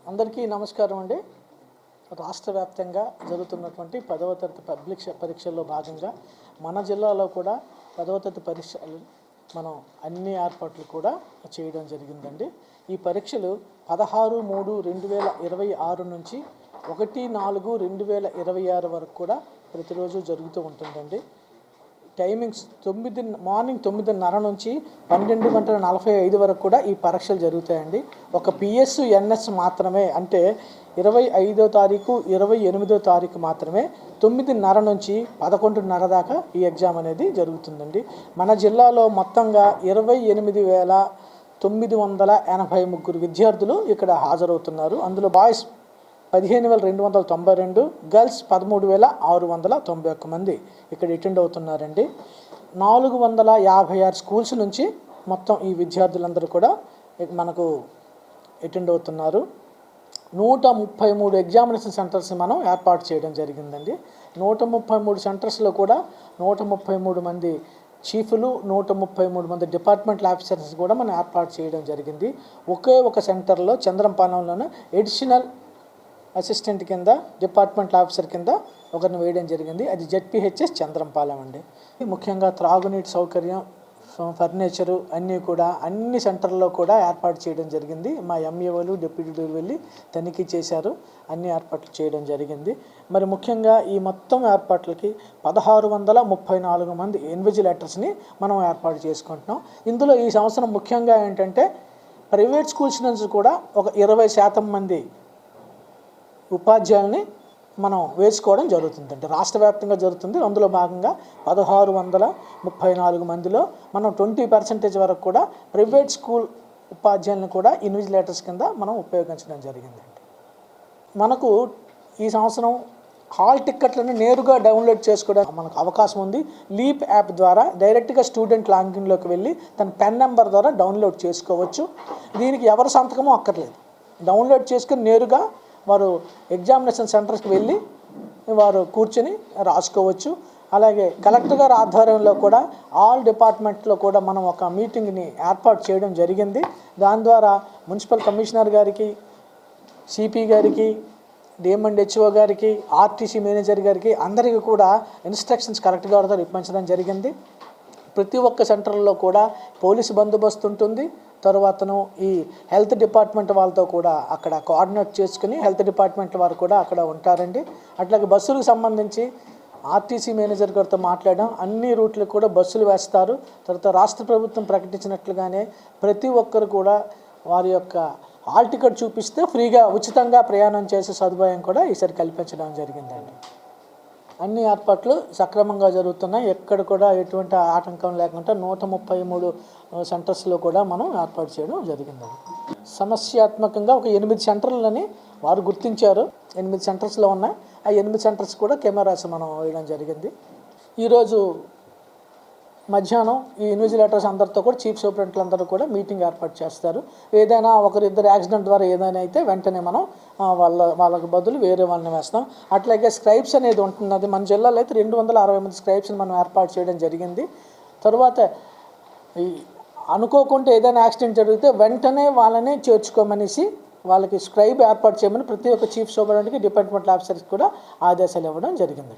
అందరికీ నమస్కారం అండి. రాష్ట్ర వ్యాప్తంగా జరుగుతున్నటువంటి 10వ తరగతి పబ్లిక్ పరీక్షల్లో భాగంగా మన జిల్లాలో కూడా 10వ తరగతి పరీక్షలు మనం అన్ని ఏర్పాట్లు కూడా చేయడం జరిగిందండి. ఈ పరీక్షలు 16/3/2026 నుంచి 1/4/2026 వరకు కూడా ప్రతిరోజు జరుగుతూ ఉంటుందండి. టైమింగ్స్ మార్నింగ్ 9:30 నుంచి 12:45 వరకు కూడా ఈ పరీక్షలు జరుగుతాయండి. ఒక పిఎస్ ఎన్ఎస్ మాత్రమే, అంటే 25వ తారీఖు 28వ తారీఖు మాత్రమే 9:30 నుంచి 11:30 దాకా ఈ ఎగ్జామ్ అనేది జరుగుతుందండి. మన జిల్లాలో మొత్తంగా 28,983 విద్యార్థులు ఇక్కడ హాజరవుతున్నారు. అందులో బాయ్స్ 15,292, గర్ల్స్ 13,691 మంది ఇక్కడ అటెండ్ అవుతున్నారండి. 456 స్కూల్స్ నుంచి మొత్తం ఈ విద్యార్థులందరూ కూడా మనకు అటెండ్ అవుతున్నారు. 133 ఎగ్జామినేషన్ సెంటర్స్ మనం ఏర్పాటు చేయడం జరిగిందండి. 133 సెంటర్స్లో కూడా 133 మంది చీఫ్లు, 133 మంది డిపార్ట్మెంటల్ ఆఫీసర్స్ కూడా మనం ఏర్పాటు చేయడం జరిగింది. ఒకే ఒక సెంటర్లో చంద్రంపాలెంలోనే ఎడిషనల్ అసిస్టెంట్ కింద, డిపార్ట్మెంట్ ఆఫీసర్ కింద ఒకరిని వేయడం జరిగింది. అది జెడ్పీహెచ్ఎస్ చంద్రంపాలెం అండి. ముఖ్యంగా త్రాగునీటి సౌకర్యం, ఫర్నిచరు అన్నీ కూడా అన్ని సెంటర్లో కూడా ఏర్పాటు చేయడం జరిగింది. మా ఎంఈఓలు, డిప్యూటీలు వెళ్ళి తనిఖీ చేశారు, అన్ని ఏర్పాట్లు చేయడం జరిగింది. మరి ముఖ్యంగా ఈ మొత్తం ఏర్పాట్లకి 1634 మంది ఇన్విజిలేటర్స్ని మనం ఏర్పాటు చేసుకుంటున్నాం. ఇందులో ఈ సంవత్సరం ముఖ్యంగా ఏంటంటే ప్రైవేట్ స్కూల్స్ నుంచి కూడా ఒక 20% మంది ఉపాధ్యాయుల్ని మనం వేసుకోవడం జరుగుతుందండి. రాష్ట్ర వ్యాప్తంగా జరుగుతుంది. అందులో భాగంగా 1634 మందిలో మనం 20% వరకు కూడా ప్రైవేట్ స్కూల్ ఉపాధ్యాయులను కూడా ఇన్విజిలేటర్స్ కింద మనం ఉపయోగించడం జరిగిందండి. మనకు ఈ సంవత్సరం హాల్ టిక్కెట్లను నేరుగా డౌన్లోడ్ చేసుకోవడానికి మనకు అవకాశం ఉంది. లీప్ యాప్ ద్వారా డైరెక్ట్గా స్టూడెంట్ లాగిన్లోకి వెళ్ళి తన పెన్ నెంబర్ ద్వారా డౌన్లోడ్ చేసుకోవచ్చు. దీనికి ఎవరి సంతకమో అక్కర్లేదు. డౌన్లోడ్ చేసుకుని నేరుగా వారు ఎగ్జామినేషన్ సెంటర్స్కి వెళ్ళి వారు కూర్చొని రాసుకోవచ్చు. అలాగే కలెక్టర్ గారి ఆధ్వర్యంలో కూడా ఆల్ డిపార్ట్మెంట్లో కూడా మనం ఒక మీటింగ్ని ఏర్పాటు చేయడం జరిగింది. దాని ద్వారా మున్సిపల్ కమిషనర్ గారికి, సిపి గారికి, డిఎంఎండ్హెచ్ఓ గారికి, ఆర్టీసీ మేనేజర్ గారికి అందరికీ కూడా ఇన్స్ట్రక్షన్స్ కలెక్టర్ గారితో ఇప్పించడం జరిగింది. ప్రతి ఒక్క సెంటర్లో కూడా పోలీసు బందోబస్తు ఉంటుంది. తర్వాతను ఈ హెల్త్ డిపార్ట్మెంట్ వాళ్ళతో కూడా అక్కడ కోఆర్డినేట్ చేసుకుని హెల్త్ డిపార్ట్మెంట్ వారు కూడా అక్కడ ఉంటారండి. అట్లాగే బస్సులకు సంబంధించి ఆర్టీసీ మేనేజర్ గారితో మాట్లాడడం, అన్ని రూట్లకు కూడా బస్సులు వేస్తారు. తర్వాత రాష్ట్ర ప్రభుత్వం ప్రకటించినట్లుగానే ప్రతి ఒక్కరు కూడా వారి యొక్క హాల్ టికెట్ చూపిస్తే ఫ్రీగా ఉచితంగా ప్రయాణం చేసే సదుపాయం కూడా ఈసారి కల్పించడం జరిగిందండి. అన్ని ఏర్పాట్లు సక్రమంగా జరుగుతున్నాయి. ఎక్కడ కూడా ఎటువంటి ఆటంకం లేకుండా 133 సెంటర్స్లో కూడా మనం ఏర్పాటు చేయడం జరిగిందండి. సమస్యాత్మకంగా ఒక 8 సెంటర్లని వారు గుర్తించారు. 8 సెంటర్స్లో ఉన్నాయి. ఆ 8 సెంటర్స్ కూడా కెమెరాస్ మనం వేయడం జరిగింది. ఈరోజు మధ్యాహ్నం ఈ ఇన్విజిలేటర్స్ అందరితో కూడా చీఫ్ సూపరింటెండెంట్లు అందరూ కూడా మీటింగ్ ఏర్పాటు చేస్తారు. ఏదైనా ఒకరిద్దరు యాక్సిడెంట్ ద్వారా ఏదైనా అయితే వెంటనే మనం వాళ్ళకు బదులు వేరే వాళ్ళని వేస్తాం. అట్లాగే స్క్రైబ్స్ అనేది ఉంటున్నది. మన జిల్లాలో అయితే 260 మంది స్క్రైబ్స్ని మనం ఏర్పాటు చేయడం జరిగింది. తర్వాత ఈ అనుకోకుండా ఏదైనా యాక్సిడెంట్ జరిగితే వెంటనే వాళ్ళని చేర్చుకోమనేసి వాళ్ళకి స్క్రైబ్ ఏర్పాటు చేయమని ప్రతి ఒక్క చీఫ్ సూపరింటెండెంట్కి, డిపార్ట్మెంట్ ఆఫీసర్కి కూడా ఆదేశాలు ఇవ్వడం జరిగింది.